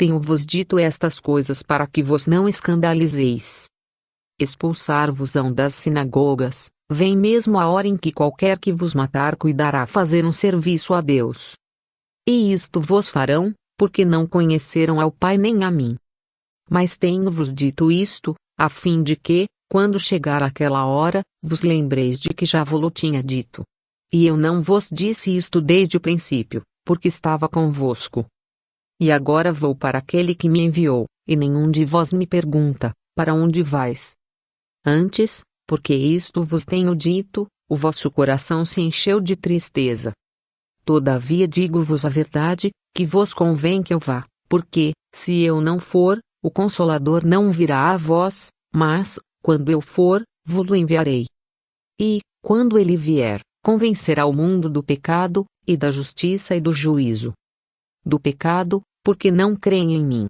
Tenho-vos dito estas coisas para que vos não escandalizeis. Expulsar-vos-ão das sinagogas, vem mesmo a hora em que qualquer que vos matar cuidará fazer um serviço a Deus. E isto vos farão, porque não conheceram ao Pai nem a mim. Mas tenho-vos dito isto, a fim de que, quando chegar aquela hora, vos lembreis de que já vos tinha dito. E eu não vos disse isto desde o princípio, porque estava convosco. E agora vou para aquele que me enviou, e nenhum de vós me pergunta, para onde vais? Antes, porque isto vos tenho dito, o vosso coração se encheu de tristeza. Todavia digo-vos a verdade, que vos convém que eu vá, porque, se eu não for, o Consolador não virá a vós, mas, quando eu for, vos-lo enviarei. E, quando ele vier, convencerá o mundo do pecado, e da justiça e do juízo. Do pecado, porque não creem em mim.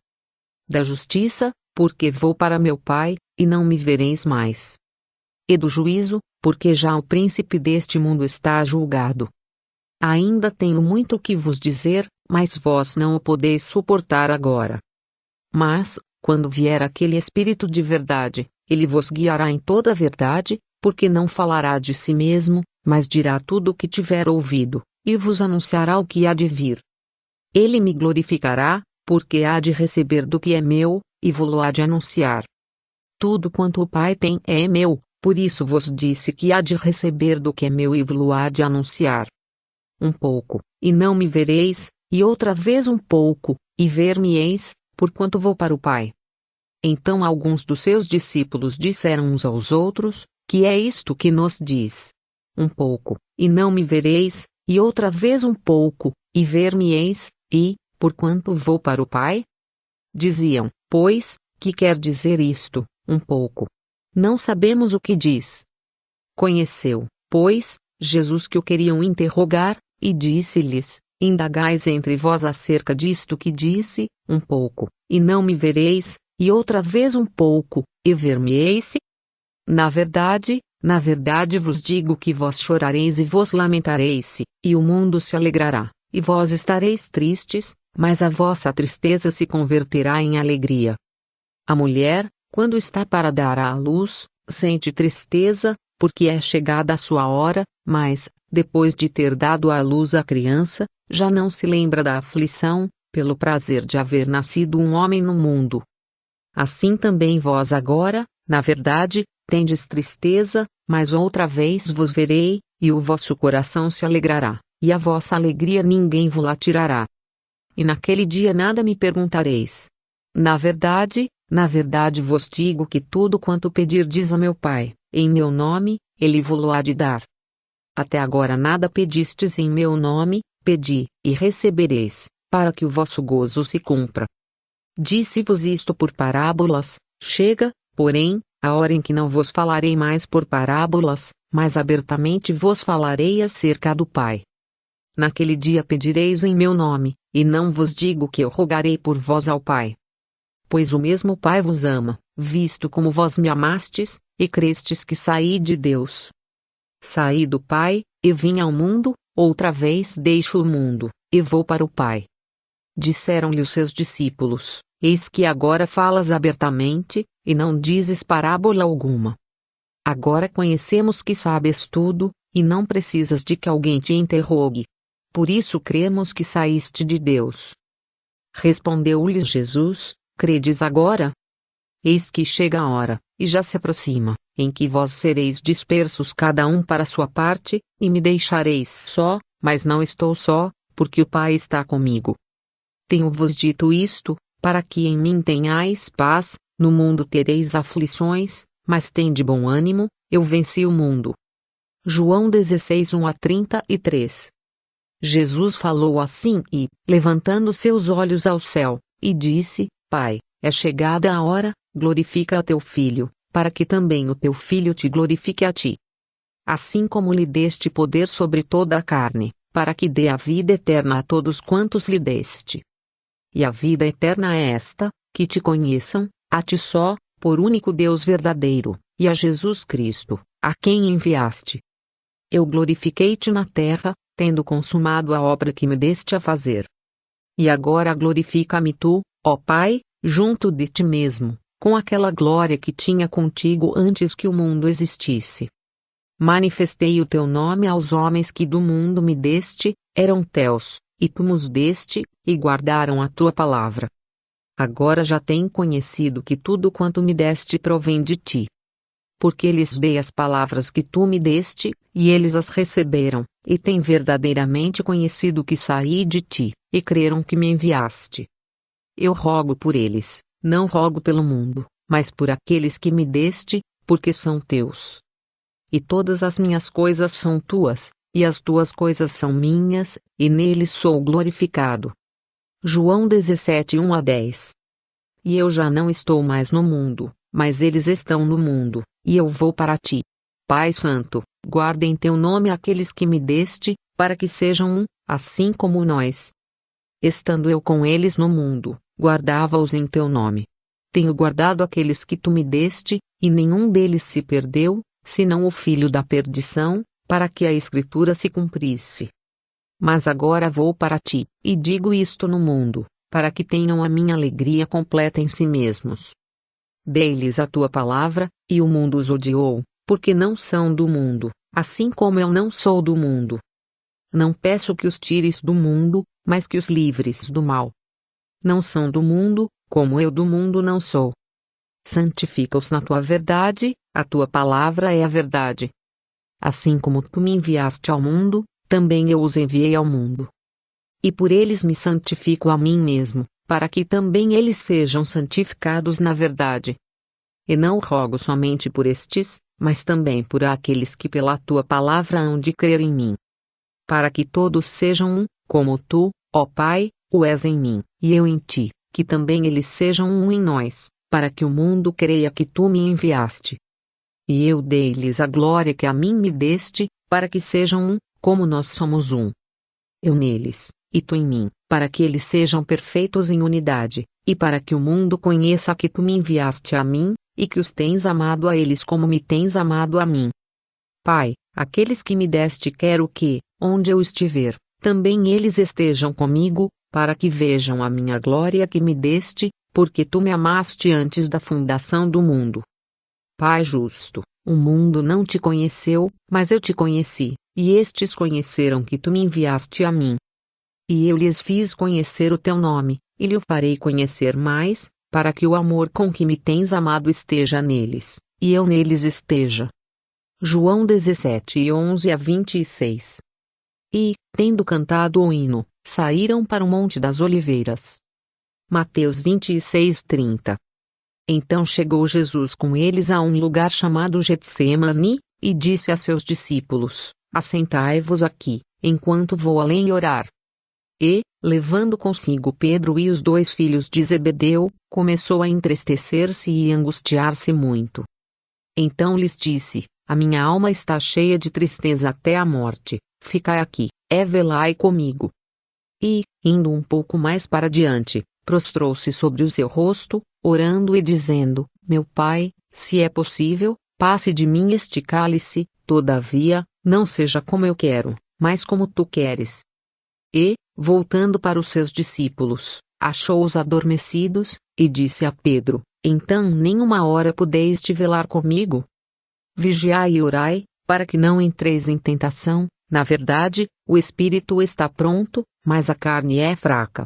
Da justiça, porque vou para meu Pai, e não me vereis mais. E do juízo, porque já o príncipe deste mundo está julgado. Ainda tenho muito que vos dizer, mas vós não o podeis suportar agora. Mas, quando vier aquele Espírito de verdade, ele vos guiará em toda a verdade, porque não falará de si mesmo, mas dirá tudo o que tiver ouvido, e vos anunciará o que há de vir. Ele me glorificará, porque há de receber do que é meu, e vou-lo há de anunciar. Tudo quanto o Pai tem é meu, por isso vos disse que há de receber do que é meu e vou-lo há de anunciar. Um pouco, e não me vereis, e outra vez um pouco, e ver-me-eis, porquanto vou para o Pai. Então alguns dos seus discípulos disseram uns aos outros, que é isto que nos diz? Um pouco, e não me vereis, e outra vez um pouco, e ver-me-eis, e, porquanto vou para o Pai? Diziam, pois, que quer dizer isto, um pouco. Não sabemos o que diz. Conheceu, pois, Jesus que o queriam interrogar, e disse-lhes, indagais entre vós acerca disto que disse, um pouco, e não me vereis, e outra vez um pouco, e ver-me-eis? Na verdade vos digo que vós chorareis e vos lamentareis, e o mundo se alegrará, e vós estareis tristes, mas a vossa tristeza se converterá em alegria. A mulher, quando está para dar à luz, sente tristeza, porque é chegada a sua hora, mas, depois de ter dado à luz a criança, já não se lembra da aflição, pelo prazer de haver nascido um homem no mundo. Assim também vós agora, na verdade, tendes tristeza, mas outra vez vos verei, e o vosso coração se alegrará, e a vossa alegria ninguém vos-la tirará. E naquele dia nada me perguntareis. Na verdade vos digo que tudo quanto pedirdes a meu Pai, em meu nome, ele vos-lo há de dar. Até agora nada pedistes em meu nome, pedi, e recebereis, para que o vosso gozo se cumpra. Disse-vos isto por parábolas, chega, porém, a hora em que não vos falarei mais por parábolas, mas abertamente vos falarei acerca do Pai. Naquele dia pedireis em meu nome, e não vos digo que eu rogarei por vós ao Pai. Pois o mesmo Pai vos ama, visto como vós me amastes, e crestes que saí de Deus. Saí do Pai, e vim ao mundo, outra vez deixo o mundo, e vou para o Pai. Disseram-lhe os seus discípulos, eis que agora falas abertamente, e não dizes parábola alguma. Agora conhecemos que sabes tudo, e não precisas de que alguém te interrogue. Por isso cremos que saíste de Deus. Respondeu-lhes Jesus, credes agora? Eis que chega a hora, e já se aproxima, em que vós sereis dispersos cada um para sua parte, e me deixareis só, mas não estou só, porque o Pai está comigo. Tenho-vos dito isto, para que em mim tenhais paz, no mundo tereis aflições, mas tende bom ânimo, eu venci o mundo. João 16, 1-33. Jesus falou assim e, levantando seus olhos ao céu, e disse, Pai, é chegada a hora, glorifica a teu Filho, para que também o teu Filho te glorifique a ti. Assim como lhe deste poder sobre toda a carne, para que dê a vida eterna a todos quantos lhe deste. E a vida eterna é esta, que te conheçam, a ti só, por único Deus verdadeiro, e a Jesus Cristo, a quem enviaste. Eu glorifiquei-te na terra, tendo consumado a obra que me deste a fazer. E agora glorifica-me tu, ó Pai, junto de ti mesmo, com aquela glória que tinha contigo antes que o mundo existisse. Manifestei o teu nome aos homens que do mundo me deste, eram teus, e tu nos deste, e guardaram a tua palavra. Agora já têm conhecido que tudo quanto me deste provém de ti. Porque lhes dei as palavras que tu me deste, e eles as receberam, e têm verdadeiramente conhecido que saí de ti, e creram que me enviaste. Eu rogo por eles, não rogo pelo mundo, mas por aqueles que me deste, porque são teus. E todas as minhas coisas são tuas, e as tuas coisas são minhas, e neles sou glorificado. João 17, 1-10. E eu já não estou mais no mundo, mas eles estão no mundo, e eu vou para ti. Pai Santo, guarda em teu nome aqueles que me deste, para que sejam um, assim como nós. Estando eu com eles no mundo, guardava-os em teu nome. Tenho guardado aqueles que tu me deste, e nenhum deles se perdeu, senão o filho da perdição, para que a Escritura se cumprisse. Mas agora vou para ti, e digo isto no mundo, para que tenham a minha alegria completa em si mesmos. Dei-lhes a tua palavra, e o mundo os odiou, porque não são do mundo, assim como eu não sou do mundo. Não peço que os tires do mundo, mas que os livres do mal. Não são do mundo, como eu do mundo não sou. Santifica-os na tua verdade, a tua palavra é a verdade. Assim como tu me enviaste ao mundo, também eu os enviei ao mundo. E por eles me santifico a mim mesmo, para que também eles sejam santificados na verdade. E não rogo somente por estes, mas também por aqueles que pela tua palavra hão de crer em mim. Para que todos sejam um, como tu, ó Pai, o és em mim, e eu em ti, que também eles sejam um em nós, para que o mundo creia que tu me enviaste. E eu dei-lhes a glória que a mim me deste, para que sejam um, como nós somos um. Eu neles, e tu em mim, para que eles sejam perfeitos em unidade, e para que o mundo conheça que tu me enviaste a mim, e que os tens amado a eles como me tens amado a mim. Pai, aqueles que me deste quero que, onde eu estiver, também eles estejam comigo, para que vejam a minha glória que me deste, porque tu me amaste antes da fundação do mundo. Pai justo, o mundo não te conheceu, mas eu te conheci, e estes conheceram que tu me enviaste a mim. E eu lhes fiz conhecer o teu nome, e lhe farei conhecer mais, para que o amor com que me tens amado esteja neles, e eu neles esteja. João 17, 11-26. E, tendo cantado o hino, saíram para o Monte das Oliveiras. Mateus 26, 30. Então chegou Jesus com eles a um lugar chamado Getsêmani, e disse a seus discípulos: Assentai-vos aqui, enquanto vou além orar. E, levando consigo Pedro e os dois filhos de Zebedeu, começou a entristecer-se e angustiar-se muito. Então lhes disse: A minha alma está cheia de tristeza até a morte, ficai aqui, velai comigo. E, indo um pouco mais para diante, prostrou-se sobre o seu rosto, orando e dizendo: Meu Pai, se é possível, passe de mim este cálice, todavia, não seja como eu quero, mas como tu queres. E, voltando para os seus discípulos, achou-os adormecidos, e disse a Pedro: Então nem uma hora podeis velar comigo? Vigiai e orai, para que não entreis em tentação. Na verdade, o espírito está pronto, mas a carne é fraca.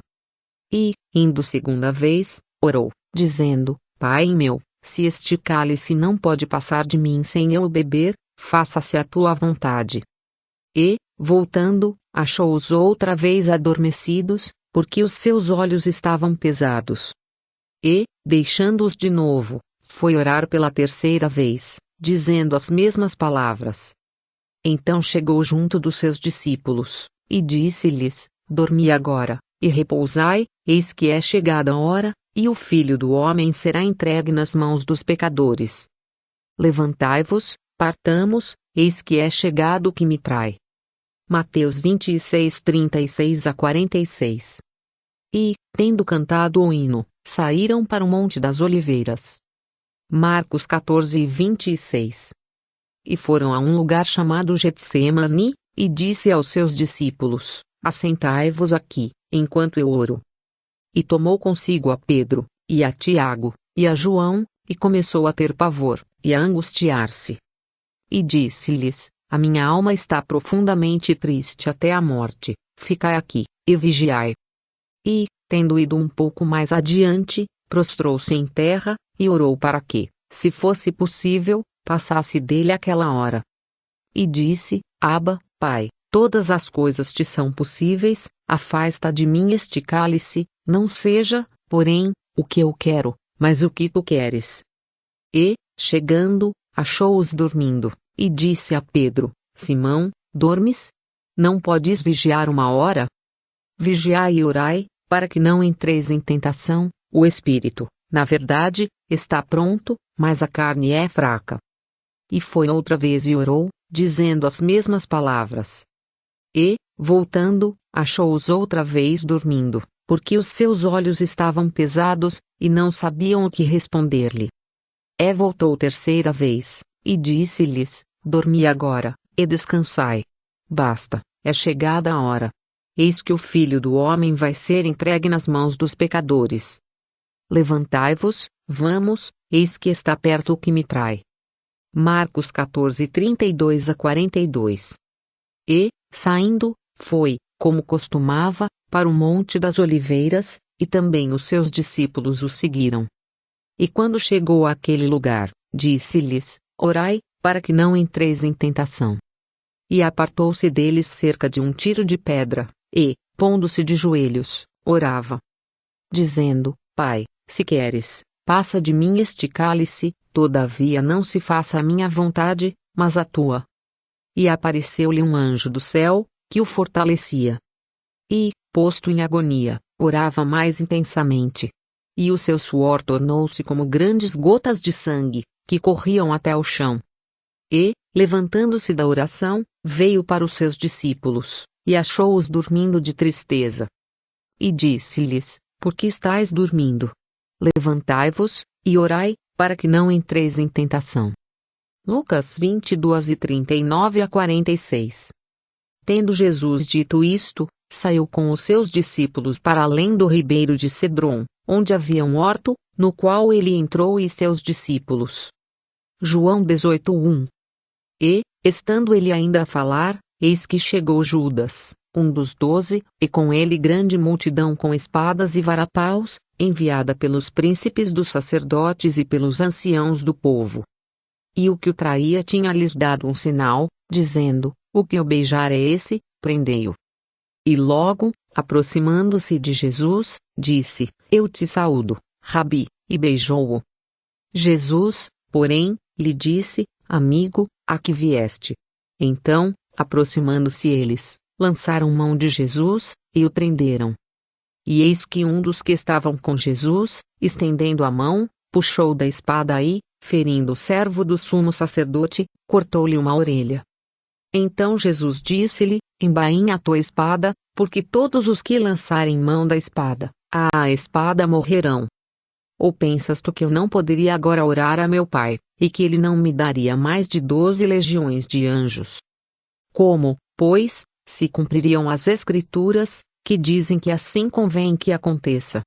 E, indo segunda vez, orou, dizendo: Pai meu, se este cálice não pode passar de mim sem eu o beber, faça-se a tua vontade. E, voltando, achou-os outra vez adormecidos, porque os seus olhos estavam pesados. E, deixando-os de novo, foi orar pela terceira vez, dizendo as mesmas palavras. Então chegou junto dos seus discípulos, e disse-lhes: Dormi agora, e repousai, eis que é chegada a hora, e o Filho do Homem será entregue nas mãos dos pecadores. Levantai-vos, partamos, eis que é chegado o que me trai. Mateus 26, 36-46. E, tendo cantado o hino, saíram para o Monte das Oliveiras. Marcos 14, 26. E foram a um lugar chamado Getsêmani, e disse aos seus discípulos: Assentai-vos aqui, enquanto eu oro. e tomou consigo a Pedro, e a Tiago, e a João, e começou a ter pavor, e a angustiar-se. E disse-lhes: A minha alma está profundamente triste até a morte, ficai aqui, e vigiai. E, tendo ido um pouco mais adiante, prostrou-se em terra, e orou para que, se fosse possível, passasse dele aquela hora. E disse: Abba, Pai, todas as coisas te são possíveis, afasta de mim este cálice, não seja, porém, o que eu quero, mas o que tu queres. E, chegando, achou-os dormindo, e disse a Pedro: Simão, dormes? Não podes vigiar uma hora? Vigiai e orai, para que não entreis em tentação. O espírito, na verdade, está pronto, mas a carne é fraca. E foi outra vez e orou, dizendo as mesmas palavras. E, voltando, achou-os outra vez dormindo, porque os seus olhos estavam pesados, e não sabiam o que responder-lhe. E voltou terceira vez, e disse-lhes: Dormi agora, e descansai. Basta, é chegada a hora. Eis que o Filho do Homem vai ser entregue nas mãos dos pecadores. Levantai-vos, vamos, eis que está perto o que me trai. Marcos 14, 32 a 42. E, saindo, foi, como costumava, para o Monte das Oliveiras, e também os seus discípulos o seguiram. E quando chegou àquele lugar, disse-lhes: Orai, para que não entreis em tentação. E apartou-se deles cerca de um tiro de pedra, e, pondo-se de joelhos, orava, dizendo: Pai, se queres, passa de mim este cálice, todavia não se faça a minha vontade, mas a tua. E apareceu-lhe um anjo do céu, que o fortalecia. E, posto em agonia, orava mais intensamente. E o seu suor tornou-se como grandes gotas de sangue, que corriam até o chão. E, levantando-se da oração, veio para os seus discípulos, e achou-os dormindo de tristeza. E disse-lhes: Por que estáis dormindo? Levantai-vos, e orai, para que não entreis em tentação. Lucas 22 39 a 46. Tendo Jesus dito isto, saiu com os seus discípulos para além do ribeiro de Cedron, onde havia um horto, no qual ele entrou e seus discípulos. João 18:1. E, estando ele ainda a falar, eis que chegou Judas, um dos 12, e com ele grande multidão com espadas e varapaus, enviada pelos príncipes dos sacerdotes e pelos anciãos do povo. E o que o traía tinha-lhes dado um sinal, dizendo: O que o beijar é esse, prendei-o. E logo, aproximando-se de Jesus, disse: Eu te saúdo, Rabi, e beijou-o. Jesus, porém, lhe disse: Amigo, a que vieste? Então, aproximando-se eles, lançaram mão de Jesus, e o prenderam. E eis que um dos que estavam com Jesus, estendendo a mão, puxou da espada e, ferindo o servo do sumo sacerdote, cortou-lhe uma orelha. Então Jesus disse-lhe: Embainha a tua espada, porque todos os que lançarem mão da espada, à espada morrerão. Ou pensas tu que eu não poderia agora orar a meu Pai, e que ele não me daria mais de 12 legiões de anjos? Como, pois, se cumpririam as Escrituras, que dizem que assim convém que aconteça?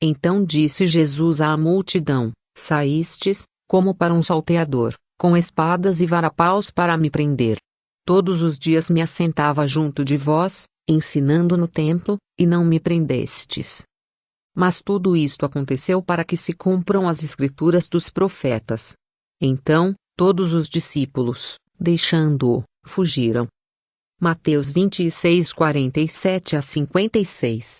Então disse Jesus à multidão: Saístes, como para um salteador, com espadas e varapaus para me prender. Todos os dias me assentava junto de vós, ensinando no templo, e não me prendestes. Mas tudo isto aconteceu para que se cumpram as Escrituras dos profetas. Então, todos os discípulos, deixando-o, fugiram. Mateus 26, 47 a 56.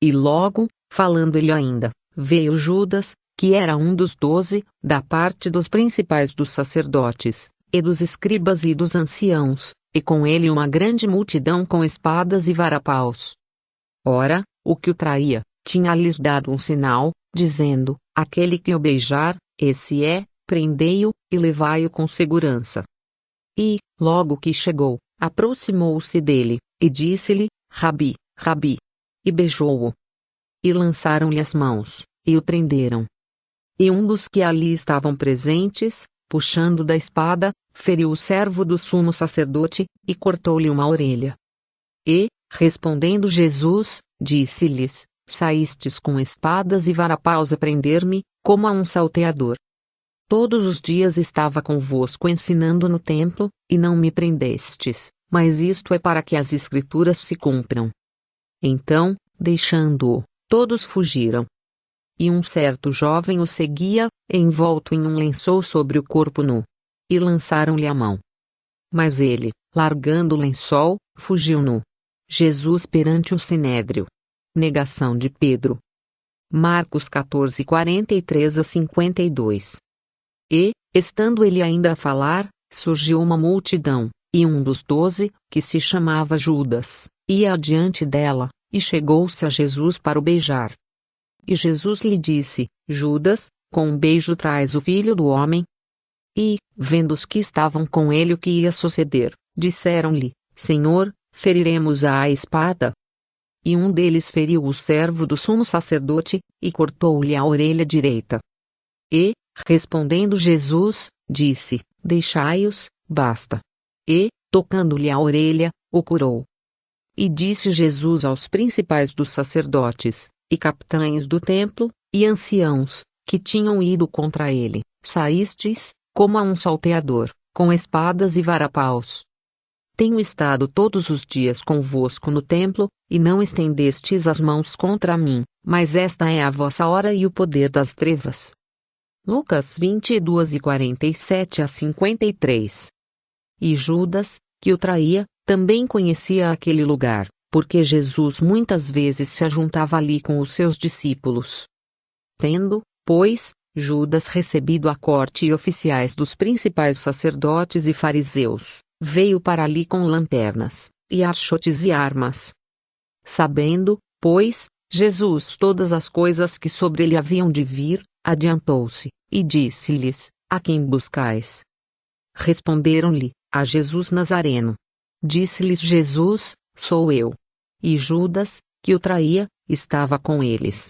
E logo, falando ele ainda, veio Judas, que era um dos 12, da parte dos principais dos sacerdotes, e dos escribas e dos anciãos, e com ele uma grande multidão com espadas e varapaus. Ora, o que o traía, tinha-lhes dado um sinal, dizendo: Aquele que o beijar, esse é, prendei-o, e levai-o com segurança. E, logo que chegou, aproximou-se dele, e disse-lhe: Rabi, Rabi. E beijou-o. E lançaram-lhe as mãos, e o prenderam. E um dos que ali estavam presentes, puxando da espada, feriu o servo do sumo sacerdote, e cortou-lhe uma orelha. E, respondendo Jesus, disse-lhes: saístes com espadas e varapaus a prender-me, como a um salteador. Todos os dias estava convosco ensinando no templo, e não me prendestes, mas isto é para que as Escrituras se cumpram. Então, deixando-o, todos fugiram. E um certo jovem o seguia, envolto em um lençol sobre o corpo nu. E lançaram-lhe a mão. Mas ele, largando o lençol, fugiu nu. Jesus perante o sinédrio. Negação de Pedro. Marcos 14, 43 a 52. E, estando ele ainda a falar, surgiu uma multidão, e um dos 12, que se chamava Judas, ia adiante dela, e chegou-se a Jesus para o beijar. E Jesus lhe disse: Judas, com um beijo traz o Filho do Homem? E, vendo os que estavam com ele o que ia suceder, disseram-lhe: Senhor, feriremos-a à espada? E um deles feriu o servo do sumo sacerdote, e cortou-lhe a orelha direita. E, respondendo Jesus, disse: Deixai-os, basta. E, tocando-lhe a orelha, o curou. E disse Jesus aos principais dos sacerdotes, e capitães do templo, e anciãos, que tinham ido contra ele: Saístes, como a um salteador, com espadas e varapaus. Tenho estado todos os dias convosco no templo, e não estendestes as mãos contra mim, mas esta é a vossa hora e o poder das trevas. Lucas 22 e 47 a 53. E Judas, que o traía, também conhecia aquele lugar, porque Jesus muitas vezes se ajuntava ali com os seus discípulos. Tendo, pois, Judas recebido a corte e oficiais dos principais sacerdotes e fariseus, veio para ali com lanternas, e archotes e armas. Sabendo, pois, Jesus todas as coisas que sobre ele haviam de vir, adiantou-se, e disse-lhes: A quem buscais? Responderam-lhe: A Jesus Nazareno. Disse-lhes Jesus: Sou eu. E Judas, que o traía, estava com eles.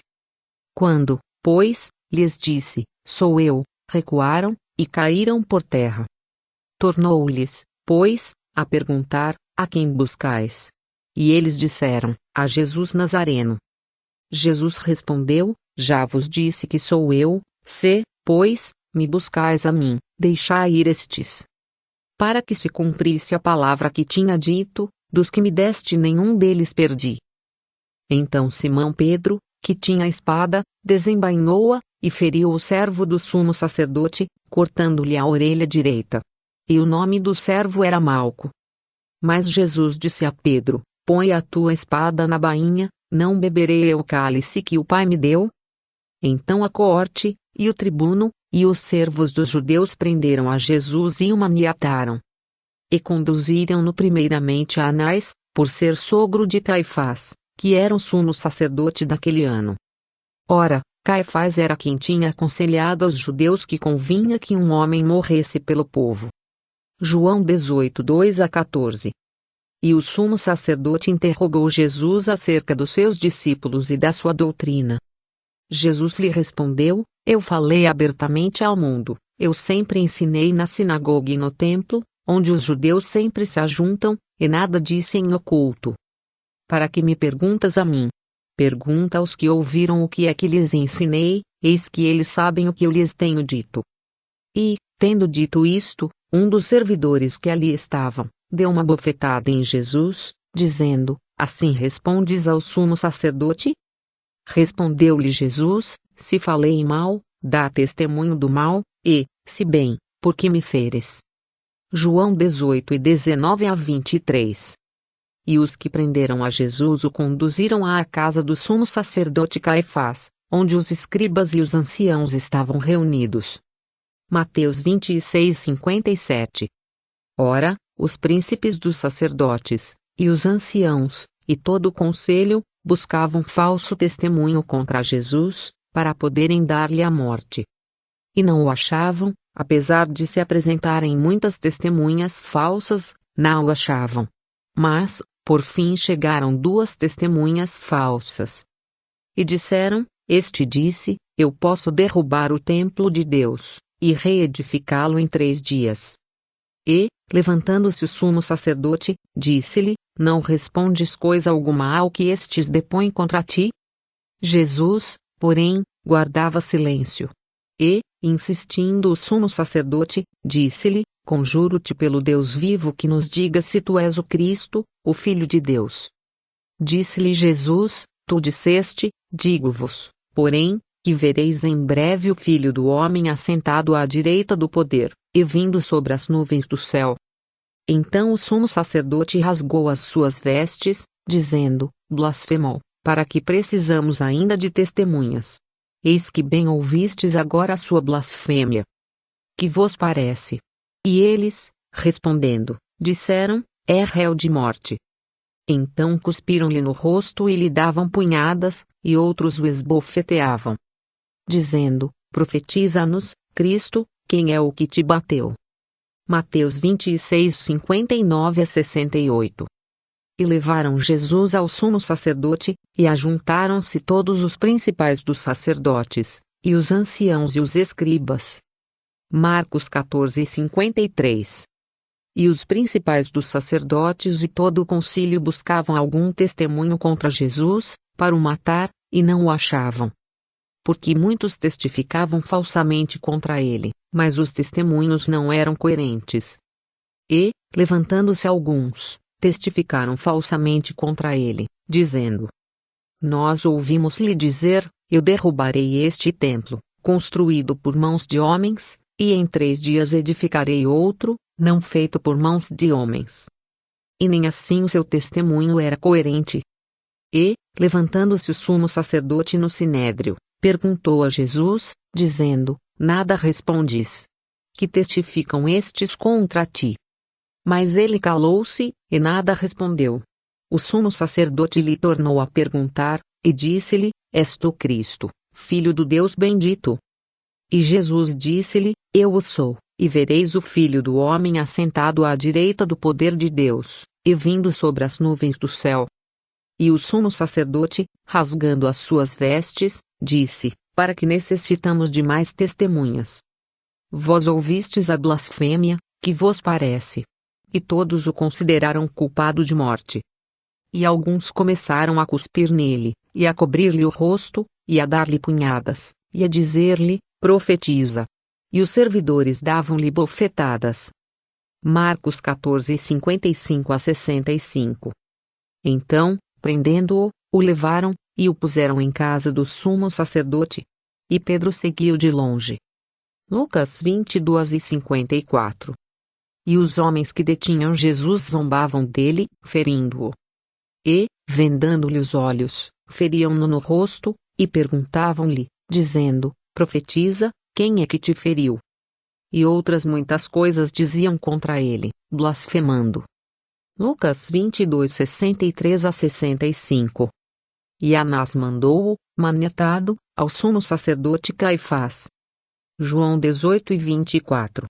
Quando, pois, lhes disse: Sou eu, recuaram, e caíram por terra. Tornou-lhes, pois, a perguntar: A quem buscais? E eles disseram: A Jesus Nazareno. Jesus respondeu: Já vos disse que sou eu, se, pois, me buscais a mim, deixai ir estes. Para que se cumprisse a palavra que tinha dito: Dos que me deste nenhum deles perdi. Então Simão Pedro, que tinha a espada, desembainhou-a, e feriu o servo do sumo sacerdote, cortando-lhe a orelha direita. E o nome do servo era Malco. Mas Jesus disse a Pedro: Põe a tua espada na bainha, não beberei eu o cálice que o Pai me deu? Então a coorte, e o tribuno, e os servos dos judeus prenderam a Jesus e o maniataram. E conduziram-no primeiramente a Anás, por ser sogro de Caifás, que era o sumo sacerdote daquele ano. Ora, Caifás era quem tinha aconselhado aos judeus que convinha que um homem morresse pelo povo. João 18, 2 a 14. E o sumo sacerdote interrogou Jesus acerca dos seus discípulos e da sua doutrina. Jesus lhe respondeu: Eu falei abertamente ao mundo, eu sempre ensinei na sinagoga e no templo, onde os judeus sempre se ajuntam, e nada disse em oculto. Para que me perguntas a mim? Pergunta aos que ouviram o que é que lhes ensinei, eis que eles sabem o que eu lhes tenho dito. E, tendo dito isto, um dos servidores que ali estavam, deu uma bofetada em Jesus, dizendo: Assim respondes ao sumo sacerdote? Respondeu-lhe Jesus: Se falei mal, dá testemunho do mal, e, se bem, por que me feres? João 18 e 19 a 23. E os que prenderam a Jesus o conduziram à casa do sumo sacerdote Caifás, onde os escribas e os anciãos estavam reunidos. Mateus 26, 57. Ora, os príncipes dos sacerdotes, e os anciãos, e todo o conselho, buscavam falso testemunho contra Jesus, para poderem dar-lhe a morte. E não o achavam, apesar de se apresentarem muitas testemunhas falsas, não o achavam. Mas, por fim chegaram duas testemunhas falsas. E disseram: Este disse: Eu posso derrubar o templo de Deus, e reedificá-lo em 3 dias. E, levantando-se o sumo sacerdote, disse-lhe: Não respondes coisa alguma ao que estes depõem contra ti? Jesus, porém, guardava silêncio. E, insistindo o sumo sacerdote, disse-lhe: Conjuro-te pelo Deus vivo que nos diga se tu és o Cristo, o Filho de Deus. Disse-lhe Jesus: Tu disseste, digo-vos, porém, que vereis em breve o Filho do Homem assentado à direita do poder, e vindo sobre as nuvens do céu. Então o sumo sacerdote rasgou as suas vestes, dizendo: Blasfemou, para que precisamos ainda de testemunhas? Eis que bem ouvistes agora a sua blasfêmia. Que vos parece? E eles, respondendo, disseram: É réu de morte. Então cuspiram-lhe no rosto e lhe davam punhadas, e outros o esbofeteavam, dizendo: Profetiza-nos, Cristo, quem é o que te bateu? Mateus 26, 59 a 68. E levaram Jesus ao sumo sacerdote, e ajuntaram-se todos os principais dos sacerdotes, e os anciãos e os escribas. Marcos 14, 53. E os principais dos sacerdotes e todo o concílio buscavam algum testemunho contra Jesus, para o matar, e não o achavam. Porque muitos testificavam falsamente contra ele, mas os testemunhos não eram coerentes. E, levantando-se alguns, testificaram falsamente contra ele, dizendo: Nós ouvimos-lhe dizer: Eu derrubarei este templo, construído por mãos de homens, e em 3 dias edificarei outro, não feito por mãos de homens. E nem assim o seu testemunho era coerente. E, levantando-se o sumo sacerdote no sinédrio, perguntou a Jesus, dizendo: Nada respondes? Que testificam estes contra ti? Mas ele calou-se, e nada respondeu. O sumo sacerdote lhe tornou a perguntar, e disse-lhe: És tu Cristo, Filho do Deus bendito? E Jesus disse-lhe: Eu o sou, e vereis o Filho do Homem assentado à direita do poder de Deus, e vindo sobre as nuvens do céu. E o sumo sacerdote, rasgando as suas vestes, disse: Para que necessitamos de mais testemunhas? Vós ouvistes a blasfêmia, que vos parece? E todos o consideraram culpado de morte. E alguns começaram a cuspir nele, e a cobrir-lhe o rosto, e a dar-lhe punhadas, e a dizer-lhe: Profetiza. E os servidores davam-lhe bofetadas. Marcos 14, 55 a 65. Então, prendendo-o, o levaram, e o puseram em casa do sumo sacerdote. E Pedro seguiu de longe. Lucas 22 e 54. E os homens que detinham Jesus zombavam dele, ferindo-o. E, vendando-lhe os olhos, feriam-no no rosto, e perguntavam-lhe, dizendo: Profetiza, quem é que te feriu? E outras muitas coisas diziam contra ele, blasfemando. Lucas 22, 63 a 65. E Anás mandou-o, maniatado, ao sumo sacerdote Caifás. João 18 e 24.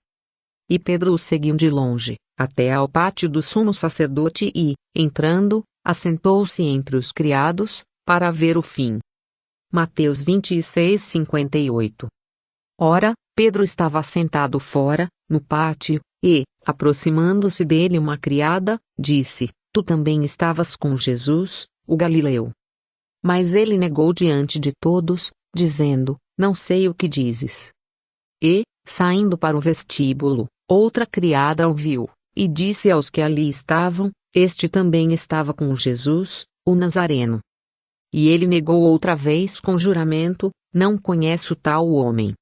E Pedro o seguiu de longe, até ao pátio do sumo sacerdote e, entrando, assentou-se entre os criados, para ver o fim. Mateus 26, 58. Ora, Pedro estava sentado fora, no pátio, e, aproximando-se dele uma criada, disse: Tu também estavas com Jesus, o Galileu. Mas ele negou diante de todos, dizendo: Não sei o que dizes. E, saindo para o vestíbulo, outra criada o viu, e disse aos que ali estavam: Este também estava com Jesus, o Nazareno. E ele negou outra vez com juramento: Não conheço tal homem.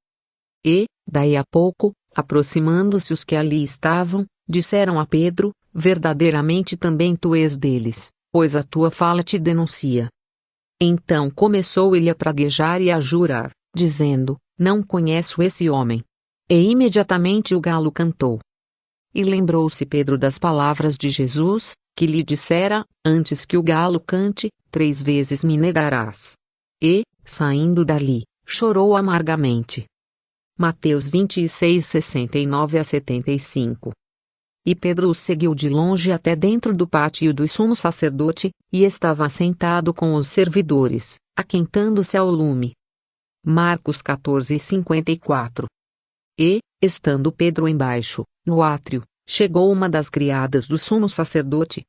E, daí a pouco, aproximando-se os que ali estavam, disseram a Pedro: Verdadeiramente também tu és deles, pois a tua fala te denuncia. Então começou ele a praguejar e a jurar, dizendo: Não conheço esse homem. E imediatamente o galo cantou. E lembrou-se Pedro das palavras de Jesus, que lhe dissera: Antes que o galo cante, 3 vezes me negarás. E, saindo dali, chorou amargamente. Mateus 26, 69 a 75. E Pedro o seguiu de longe até dentro do pátio do sumo sacerdote, e estava assentado com os servidores, aquentando-se ao lume. Marcos 14, 54. E, estando Pedro embaixo, no átrio, chegou uma das criadas do sumo sacerdote.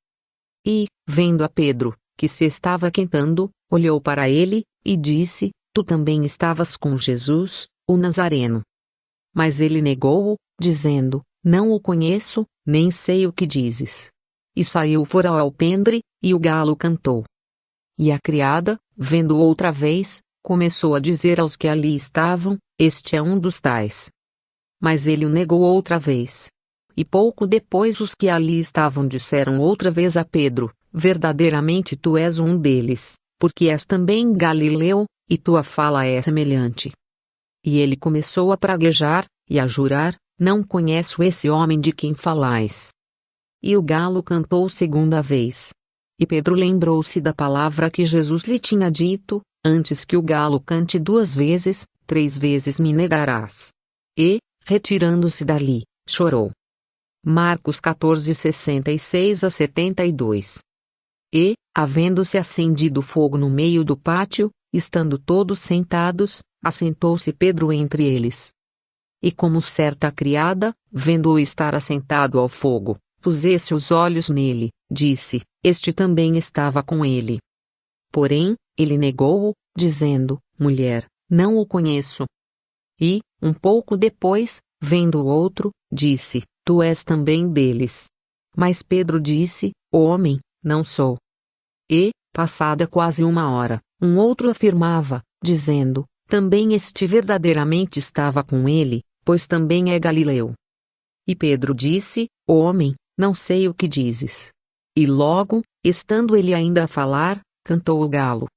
E, vendo a Pedro, que se estava aquentando, olhou para ele, e disse: Tu também estavas com Jesus, o Nazareno. Mas ele negou-o, dizendo: Não o conheço, nem sei o que dizes. E saiu fora ao alpendre, e o galo cantou. E a criada, vendo-o outra vez, começou a dizer aos que ali estavam: Este é um dos tais. Mas ele o negou outra vez. E pouco depois os que ali estavam disseram outra vez a Pedro: Verdadeiramente tu és um deles, porque és também galileu, e tua fala é semelhante. E ele começou a praguejar, e a jurar: Não conheço esse homem de quem falais. E o galo cantou segunda vez. E Pedro lembrou-se da palavra que Jesus lhe tinha dito: Antes que o galo cante 2 vezes, 3 vezes me negarás. E, retirando-se dali, chorou. Marcos 14, 66 a 72. E, havendo-se acendido fogo no meio do pátio, estando todos sentados, assentou-se Pedro entre eles. E como certa criada, vendo-o estar assentado ao fogo, pusesse os olhos nele, disse: Este também estava com ele. Porém, ele negou-o, dizendo: Mulher, não o conheço. E, um pouco depois, vendo o outro, disse: Tu és também deles. Mas Pedro disse: Homem, não sou. E, passada quase 1 hora, um outro afirmava, dizendo: Também este verdadeiramente estava com ele, pois também é galileu. E Pedro disse: Homem, não sei o que dizes. E logo, estando ele ainda a falar, cantou o galo.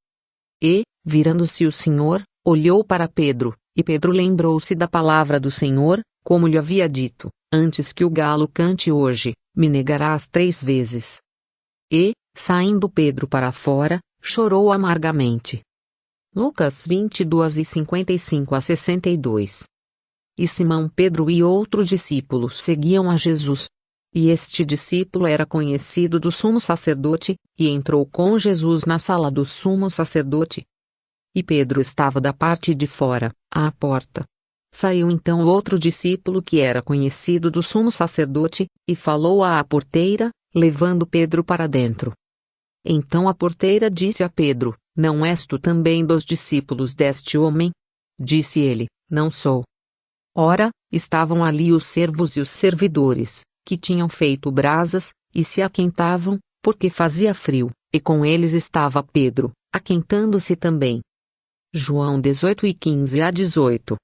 E, virando-se o Senhor, olhou para Pedro, e Pedro lembrou-se da palavra do Senhor, como lhe havia dito: Antes que o galo cante hoje, me negarás 3 vezes. E, saindo Pedro para fora, chorou amargamente. Lucas 22 e 55 a 62. E Simão Pedro e outro discípulo seguiam a Jesus. E este discípulo era conhecido do sumo sacerdote, e entrou com Jesus na sala do sumo sacerdote. E Pedro estava da parte de fora, à porta. Saiu então outro discípulo que era conhecido do sumo sacerdote, e falou à porteira, levando Pedro para dentro. Então a porteira disse a Pedro: Não és tu também dos discípulos deste homem? Disse ele: Não sou. Ora, estavam ali os servos e os servidores, que tinham feito brasas, e se aquentavam, porque fazia frio, e com eles estava Pedro, aquentando-se também. João 18 e 15 a 18.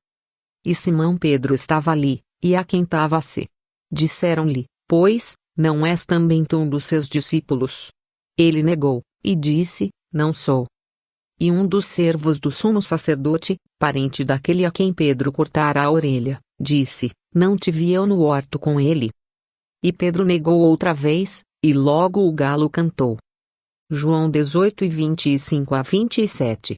E Simão Pedro estava ali, e aquentava-se. Disseram-lhe, pois, não és também tu um dos seus discípulos? Ele negou, e disse, não sou. E um dos servos do sumo sacerdote, parente daquele a quem Pedro cortara a orelha, disse, não te vi eu no horto com ele. E Pedro negou outra vez, e logo o galo cantou. João 18 e 25 a 27.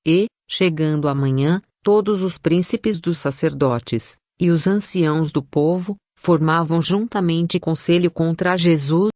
E, chegando a manhã, todos os príncipes dos sacerdotes, e os anciãos do povo, formavam juntamente conselho contra Jesus.